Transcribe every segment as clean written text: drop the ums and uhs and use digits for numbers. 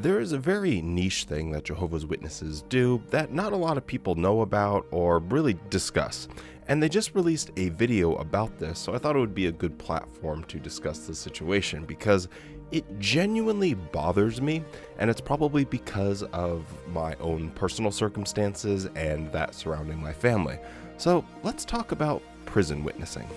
There is a very niche thing that Jehovah's Witnesses do that not a lot of people know about or really discuss. And they just released a video about this, so I thought it would be a good platform to discuss the situation because it genuinely bothers me, and it's probably because of my own personal circumstances and that surrounding my family. So let's talk about prison witnessing.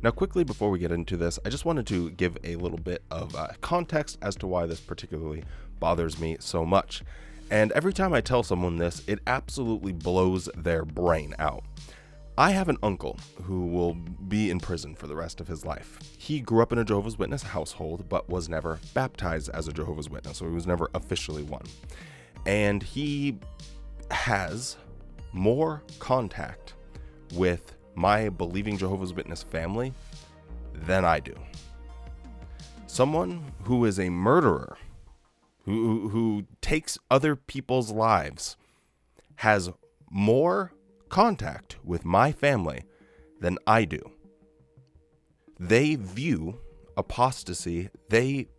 Now, quickly before we get into this, I just wanted to give a little bit of context as to why this particularly bothers me so much. And every time I tell someone this, it absolutely blows their brain out. I have an uncle who will be in prison for the rest of his life. He grew up in a Jehovah's Witness household, but was never baptized as a Jehovah's Witness, so he was never officially one. And he has more contact with my believing Jehovah's Witness family than I do. Someone who is a murderer, who takes other people's lives, has more contact with my family than I do. They view apostasy,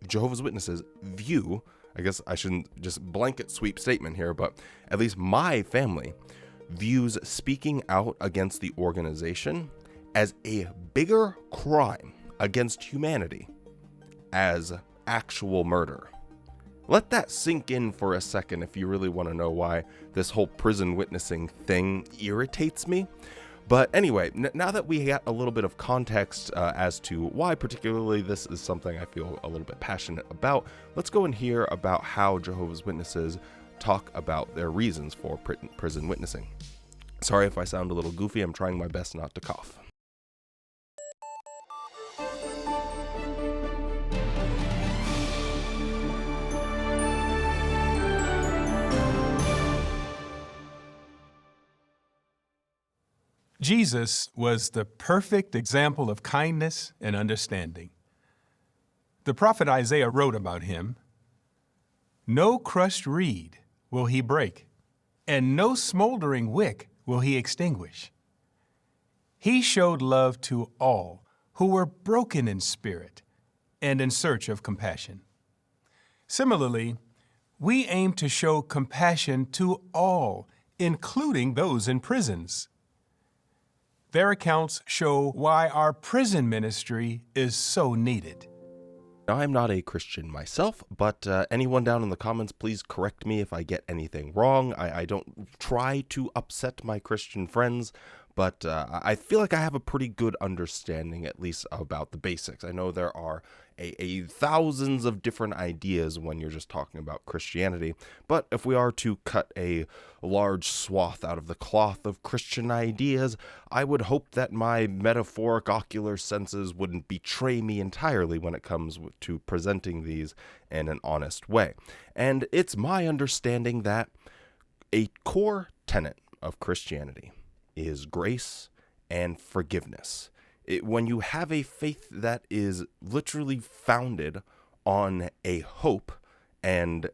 Jehovah's Witnesses view, I guess I shouldn't just blanket sweep statement here, but at least my family views speaking out against the organization as a bigger crime against humanity as actual murder. Let that sink in for a second if you really want to know why this whole prison witnessing thing irritates me. But anyway, now that we got a little bit of context as to why particularly this is something I feel a little bit passionate about, let's go and hear about how Jehovah's Witnesses talk about their reasons for prison witnessing. Sorry if I sound a little goofy, I'm trying my best not to cough. Jesus was the perfect example of kindness and understanding. The prophet Isaiah wrote about him, "No crushed reed will he break, and no smoldering wick will he extinguish. He showed love to all who were broken in spirit and in search of compassion." Similarly, we aim to show compassion to all, including those in prisons. Their accounts show why our prison ministry is so needed. Now, I'm not a Christian myself, but anyone down in the comments, please correct me if I get anything wrong. I don't try to upset my Christian friends, but I feel like I have a pretty good understanding, at least, about the basics. I know there are thousands of different ideas when you're just talking about Christianity, but if we are to cut a large swath out of the cloth of Christian ideas, I would hope that my metaphoric ocular senses wouldn't betray me entirely when it comes to presenting these in an honest way. And it's my understanding that a core tenet of Christianity is grace and forgiveness. When you have a faith that is literally founded on a hope, and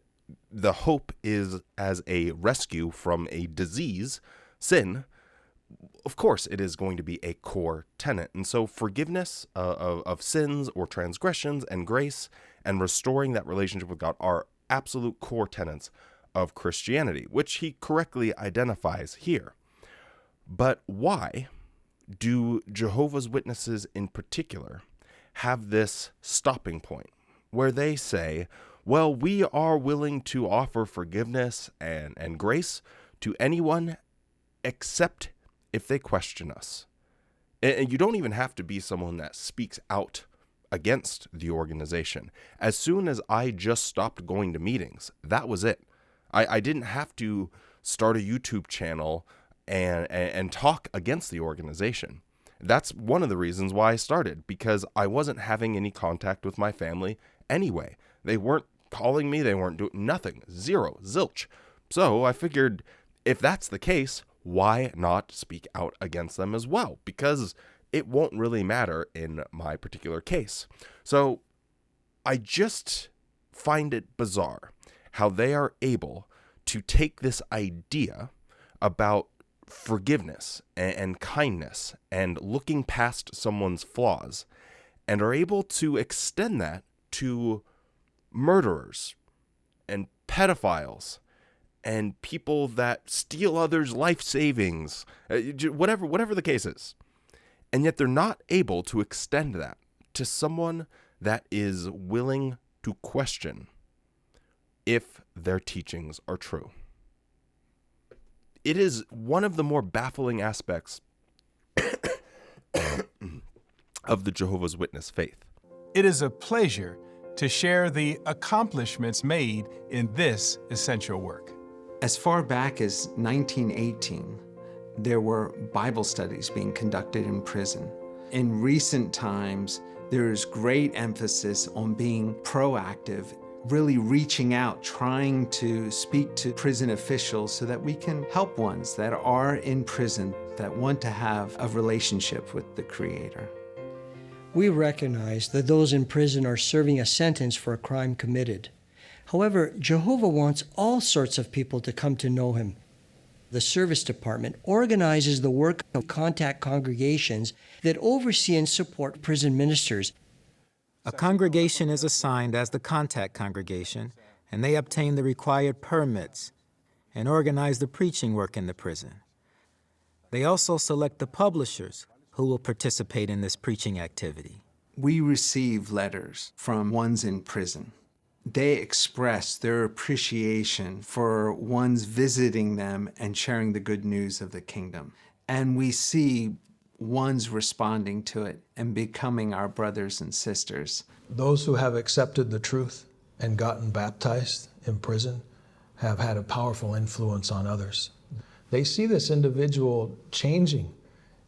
the hope is as a rescue from a disease, sin, of course it is going to be a core tenet. And so forgiveness of sins or transgressions and grace and restoring that relationship with God are absolute core tenets of Christianity, which he correctly identifies here. But why do Jehovah's Witnesses in particular have this stopping point where they say, well, we are willing to offer forgiveness and grace to anyone except if they question us? And you don't even have to be someone that speaks out against the organization. As soon as I just stopped going to meetings, that was it. I didn't have to start a YouTube channel and talk against the organization. That's one of the reasons why I started, because I wasn't having any contact with my family anyway. They weren't calling me, they weren't doing nothing, zero, zilch. So I figured if that's the case, why not speak out against them as well? Because it won't really matter in my particular case. So I just find it bizarre how they are able to take this idea about forgiveness and kindness and looking past someone's flaws, and are able to extend that to murderers and pedophiles and people that steal others' life savings, whatever the case is. And yet they're not able to extend that to someone that is willing to question if their teachings are true. It is one of the more baffling aspects of the Jehovah's Witness faith. It is a pleasure to share the accomplishments made in this essential work. As far back as 1918, there were Bible studies being conducted in prison. In recent times, there is great emphasis on being proactive, really reaching out, trying to speak to prison officials so that we can help ones that are in prison that want to have a relationship with the Creator. We recognize that those in prison are serving a sentence for a crime committed. However, Jehovah wants all sorts of people to come to know Him. The service department organizes the work of contact congregations that oversee and support prison ministers. A congregation is assigned as the contact congregation, and they obtain the required permits and organize the preaching work in the prison. They also select the publishers who will participate in this preaching activity. We receive letters from ones in prison. They express their appreciation for ones visiting them and sharing the good news of the kingdom. And we see ones responding to it and becoming our brothers and sisters. Those who have accepted the truth and gotten baptized in prison have had a powerful influence on others. They see this individual changing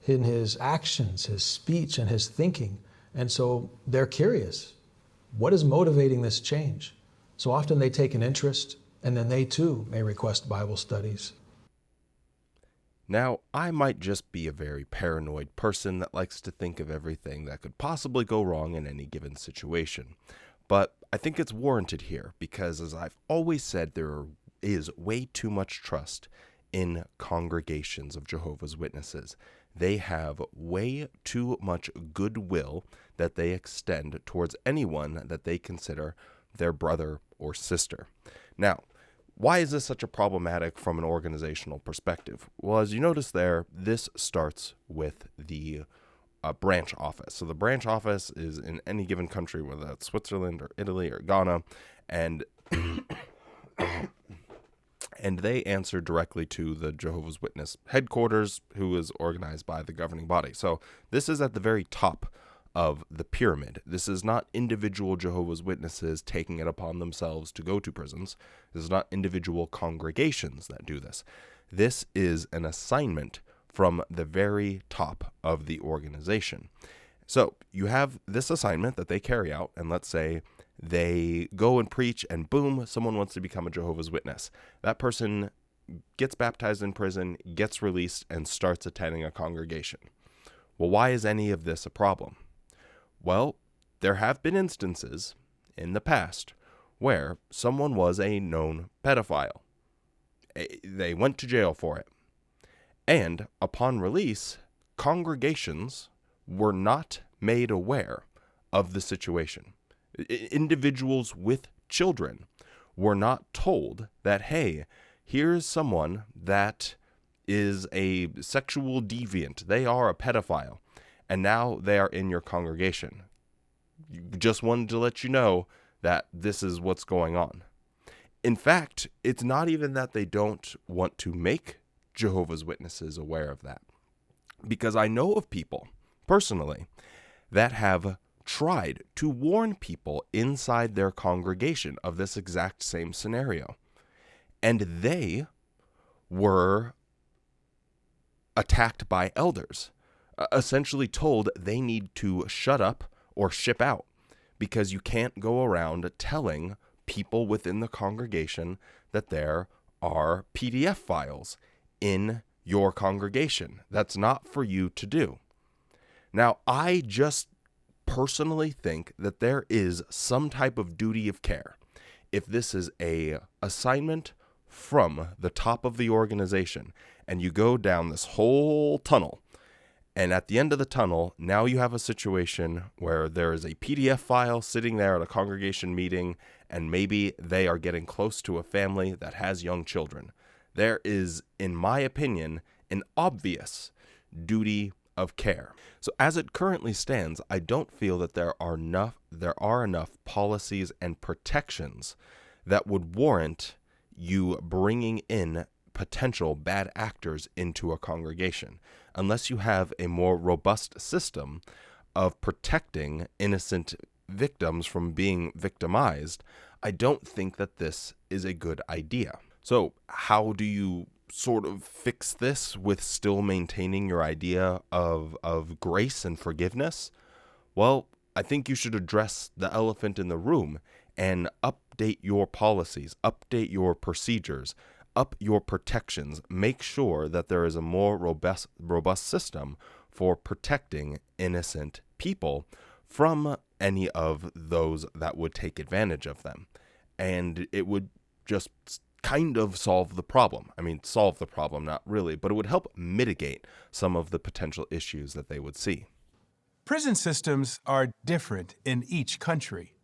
in his actions, his speech, and his thinking. And so they're curious. What is motivating this change? So often they take an interest, and then they too may request Bible studies. Now, I might just be a very paranoid person that likes to think of everything that could possibly go wrong in any given situation. But I think it's warranted here because, as I've always said, there is way too much trust in congregations of Jehovah's Witnesses. They have way too much goodwill that they extend towards anyone that they consider their brother or sister. Now, why is this such a problematic from an organizational perspective? Well, as you notice there, this starts with the branch office. So the branch office is in any given country, whether that's Switzerland or Italy or Ghana, and and they answer directly to the Jehovah's Witness headquarters, who is organized by the governing body. So this is at the very top of the pyramid. This is not individual Jehovah's Witnesses taking it upon themselves to go to prisons. This is not individual congregations that do this. This is an assignment from the very top of the organization. So you have this assignment that they carry out, and let's say they go and preach, and boom, someone wants to become a Jehovah's Witness. That person gets baptized in prison, gets released, and starts attending a congregation. Well, why is any of this a problem? Well, there have been instances in the past where someone was a known pedophile. They went to jail for it. And upon release, congregations were not made aware of the situation. Individuals with children were not told that, hey, here's someone that is a sexual deviant. They are a pedophile. And now they are in your congregation. Just wanted to let you know that this is what's going on. In fact, it's not even that they don't want to make Jehovah's Witnesses aware of that. Because I know of people, personally, that have tried to warn people inside their congregation of this exact same scenario. And they were attacked by elders, essentially told they need to shut up or ship out because you can't go around telling people within the congregation that there are PDF files in your congregation. That's not for you to do. Now, I just personally think that there is some type of duty of care. If this is a assignment from the top of the organization, and you go down this whole tunnel. And at the end of the tunnel, now you have a situation where there is a PDF file sitting there at a congregation meeting, and maybe they are getting close to a family that has young children. There is, in my opinion, an obvious duty of care. So as it currently stands, I don't feel that there are enough policies and protections that would warrant you bringing in potential bad actors into a congregation, unless you have a more robust system of protecting innocent victims from being victimized. I don't think that this is a good idea. So how do you sort of fix this with still maintaining your idea of grace and forgiveness? Well, I think you should address the elephant in the room and update your policies, update your procedures, up your protections. Make sure that there is a more robust system for protecting innocent people from any of those that would take advantage of them. And it would just kind of solve the problem. I mean, solve the problem, not really, but it would help mitigate some of the potential issues that they would see. Prison systems are different in each country.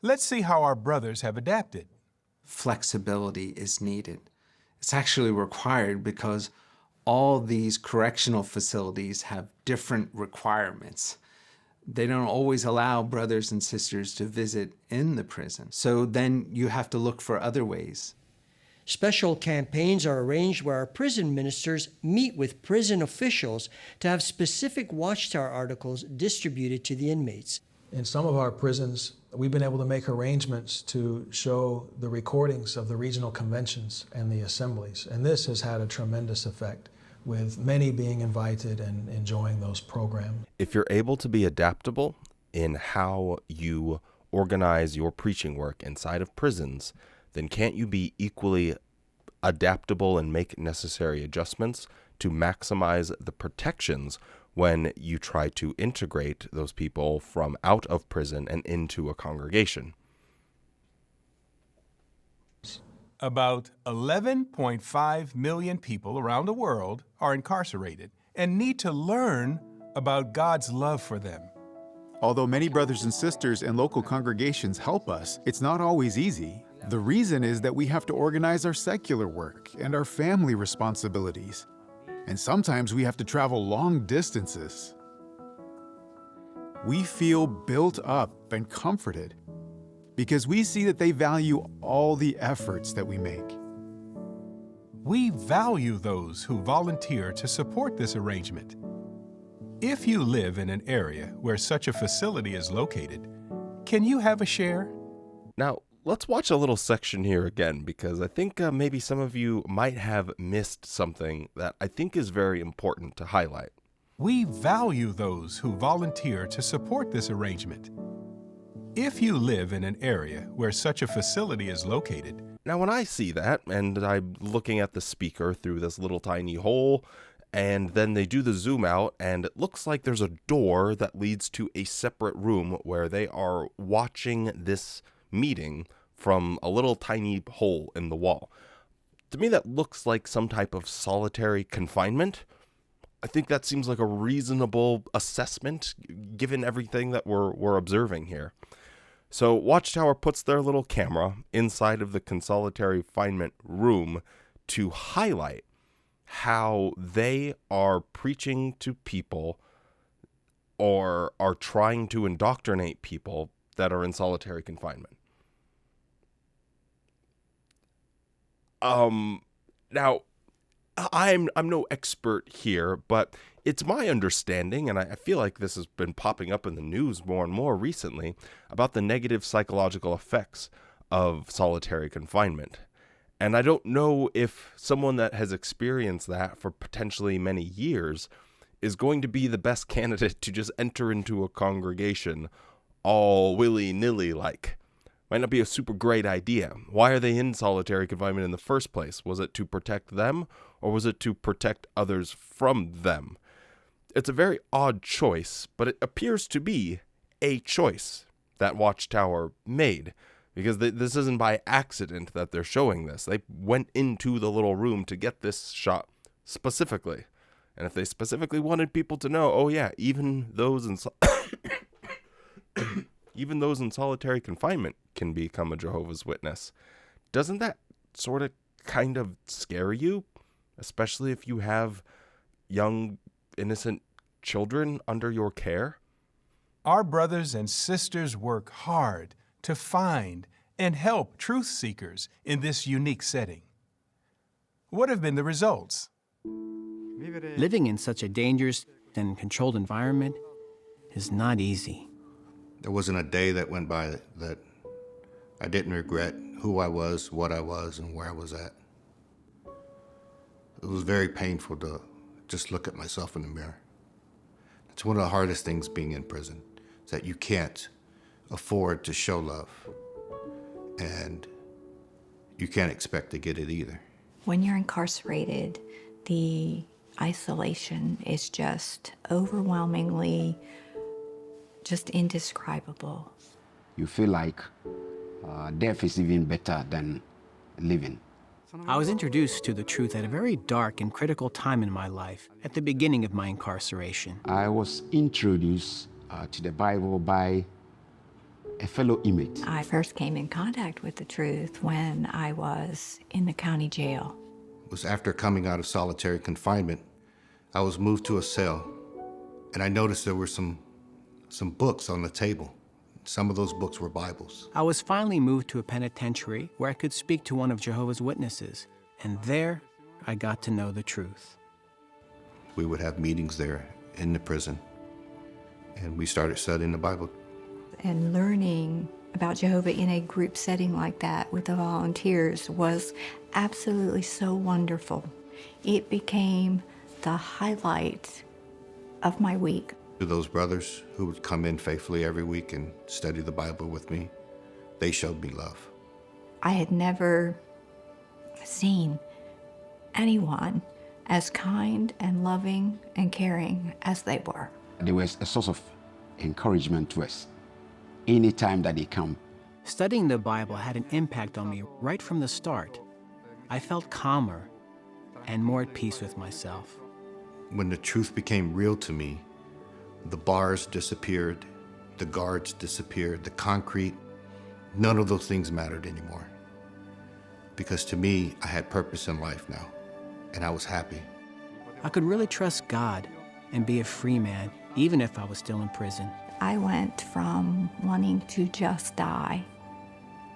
Let's see how our brothers have adapted. Flexibility is needed. It's actually required because all these correctional facilities have different requirements. They don't always allow brothers and sisters to visit in the prison. So then you have to look for other ways. Special campaigns are arranged where our prison ministers meet with prison officials to have specific Watchtower articles distributed to the inmates. In some of our prisons, we've been able to make arrangements to show the recordings of the regional conventions and the assemblies. And this has had a tremendous effect, with many being invited and enjoying those programs. If you're able to be adaptable in how you organize your preaching work inside of prisons, then can't you be equally adaptable and make necessary adjustments to maximize the protections when you try to integrate those people from out of prison and into a congregation? About 11.5 million people around the world are incarcerated and need to learn about God's love for them. Although many brothers and sisters in local congregations help us, it's not always easy. The reason is that we have to organize our secular work and our family responsibilities. And sometimes we have to travel long distances. We feel built up and comforted because we see that they value all the efforts that we make. We value those who volunteer to support this arrangement. If you live in an area where such a facility is located, can you have a share? Now, let's watch a little section here again, because I think maybe some of you might have missed something that I think is very important to highlight. We value those who volunteer to support this arrangement. If you live in an area where such a facility is located. Now, when I see that, and I'm looking at the speaker through this little tiny hole, and then they do the zoom out, and it looks like there's a door that leads to a separate room where they are watching this meeting from a little tiny hole in the wall. To me, that looks like some type of solitary confinement. I think that seems like a reasonable assessment given everything that we're observing here. So Watchtower puts their little camera inside of the solitary confinement room to highlight how they are preaching to people or are trying to indoctrinate people that are in solitary confinement. Now, I'm no expert here, but it's my understanding, and I feel like this has been popping up in the news more and more recently, about the negative psychological effects of solitary confinement. And I don't know if someone that has experienced that for potentially many years is going to be the best candidate to just enter into a congregation all willy-nilly like. Might not be a super great idea. Why are they in solitary confinement in the first place? Was it to protect them, or was it to protect others from them? It's a very odd choice, but it appears to be a choice that Watchtower made. Because this isn't by accident that they're showing this. They went into the little room to get this shot specifically. And if they specifically wanted people to know, oh yeah, even those in even those in solitary confinement can become a Jehovah's Witness, doesn't that sort of kind of scare you? Especially if you have young, innocent children under your care? Our brothers and sisters work hard to find and help truth seekers in this unique setting. What have been the results? Living in such a dangerous and controlled environment is not easy. There wasn't a day that went by that I didn't regret who I was, what I was, and where I was at. It was very painful to just look at myself in the mirror. It's one of the hardest things being in prison, is that you can't afford to show love, and you can't expect to get it either. When you're incarcerated, the isolation is just overwhelmingly just indescribable. You feel like death is even better than living. I was introduced to the truth at a very dark and critical time in my life, at the beginning of my incarceration. I was introduced to the Bible by a fellow inmate. I first came in contact with the truth when I was in the county jail. It was after coming out of solitary confinement, I was moved to a cell, and I noticed there were some books on the table. Some of those books were Bibles. I was finally moved to a penitentiary where I could speak to one of Jehovah's Witnesses, and there I got to know the truth. We would have meetings there in the prison, and we started studying the Bible. And learning about Jehovah in a group setting like that with the volunteers was absolutely so wonderful. It became the highlight of my week. To those brothers who would come in faithfully every week and study the Bible with me, they showed me love. I had never seen anyone as kind and loving and caring as they were. There was a source of encouragement to us anytime that they come. Studying the Bible had an impact on me right from the start. I felt calmer and more at peace with myself. When the truth became real to me, the bars disappeared, the guards disappeared, the concrete, none of those things mattered anymore. Because to me, I had purpose in life now, and I was happy. I could really trust God and be a free man, even if I was still in prison. I went from wanting to just die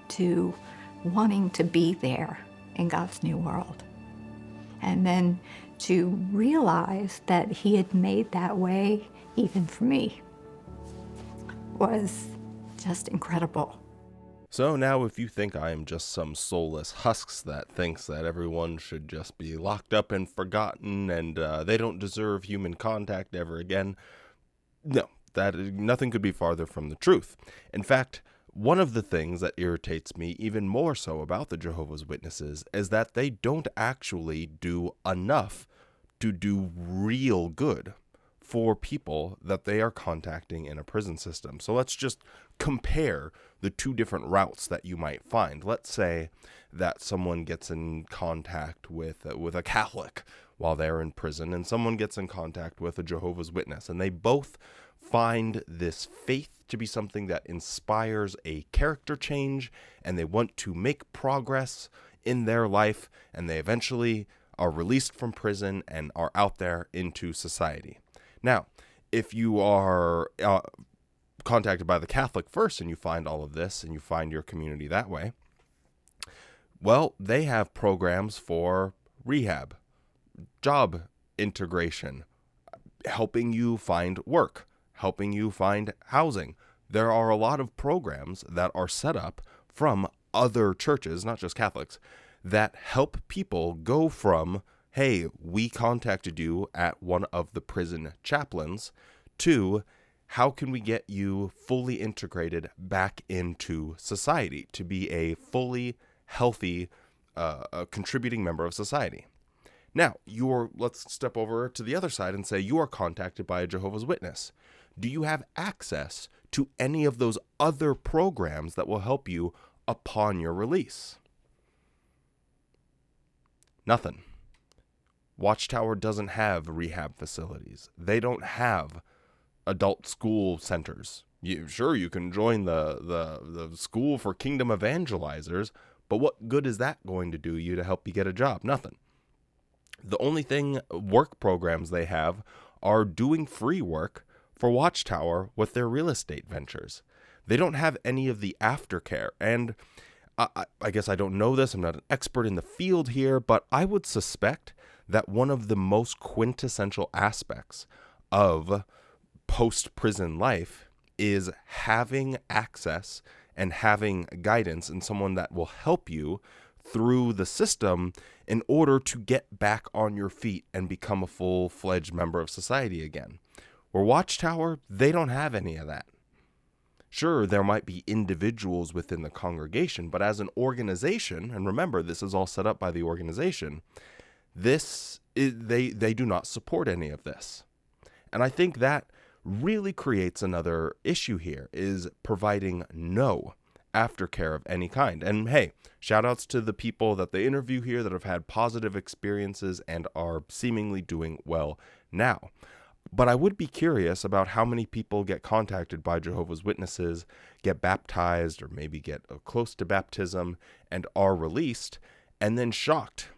to wanting to be there in God's new world. And then to realize that He had made that way even for me was just incredible. So now if you think I am just some soulless husks that thinks that everyone should just be locked up and forgotten and they don't deserve human contact ever again, no, nothing could be farther from the truth. In fact, one of the things that irritates me even more so about the Jehovah's Witnesses is that they don't actually do enough to do real good for people that they are contacting in a prison system. So let's just compare the two different routes that you might find. Let's say that someone gets in contact with a Catholic while they're in prison, and someone gets in contact with a Jehovah's Witness, and they both find this faith to be something that inspires a character change, and they want to make progress in their life, and they eventually are released from prison and are out there into society. Now, if you are contacted by the Catholic first and you find all of this and you find your community that way, well, they have programs for rehab, job integration, helping you find work, helping you find housing. There are a lot of programs that are set up from other churches, not just Catholics, that help people go from, hey, we contacted you at one of the prison chaplains, to how can we get you fully integrated back into society to be a fully healthy, contributing member of society. Now, let's step over to the other side and say you are contacted by a Jehovah's Witness. Do you have access to any of those other programs that will help you upon your release? Nothing. Watchtower doesn't have rehab facilities. They don't have adult school centers. Sure, you can join the school for kingdom evangelizers, but what good is that going to do you to help you get a job? Nothing. The only work programs they have are doing free work for Watchtower with their real estate ventures. They don't have any of the aftercare. And I guess I don't know this. I'm not an expert in the field here, but I would suspect that one of the most quintessential aspects of post-prison life is having access and having guidance and someone that will help you through the system in order to get back on your feet and become a full-fledged member of society again. Where Watchtower, they don't have any of that. Sure, there might be individuals within the congregation, but as an organization, and remember, this is all set up by the organization, they do not support any of this. And I think that really creates another issue here, is providing no aftercare of any kind. And hey, shout outs to the people that they interview here that have had positive experiences and are seemingly doing well now. But I would be curious about how many people get contacted by Jehovah's Witnesses, get baptized, or maybe get close to baptism and are released, and then shocked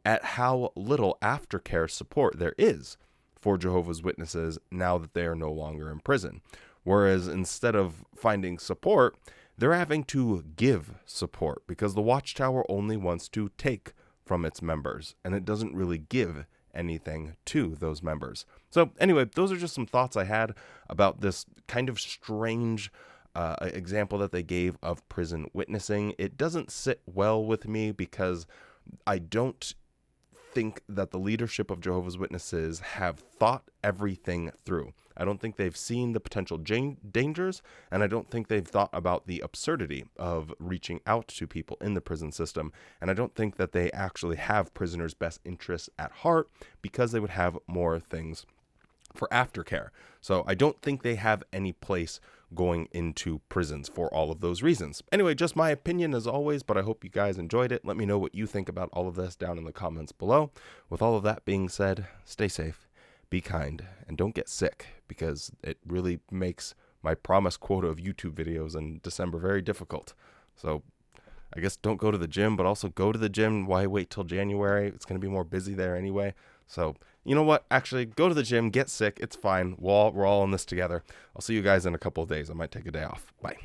at how little aftercare support there is for Jehovah's Witnesses now that they are no longer in prison. Whereas instead of finding support, they're having to give support because the Watchtower only wants to take from its members, and it doesn't really give anything to those members. So anyway, those are just some thoughts I had about this kind of strange example that they gave of prison witnessing. It doesn't sit well with me because I don't think that the leadership of Jehovah's Witnesses have thought everything through. I don't think they've seen the potential dangers, and I don't think they've thought about the absurdity of reaching out to people in the prison system, and I don't think that they actually have prisoners' best interests at heart because they would have more things for aftercare. So I don't think they have any place going into prisons for all of those reasons. Anyway, just my opinion as always, but I hope you guys enjoyed it. Let me know what you think about all of this down in the comments below. With all of that being said, stay safe, be kind, and don't get sick, because it really makes my promised quota of YouTube videos in December very difficult. So I guess don't go to the gym, but also go to the gym. Why wait till January? It's going to be more busy there anyway. So you know what? Actually, go to the gym, get sick. It's fine. We're all in this together. I'll see you guys in a couple of days. I might take a day off. Bye.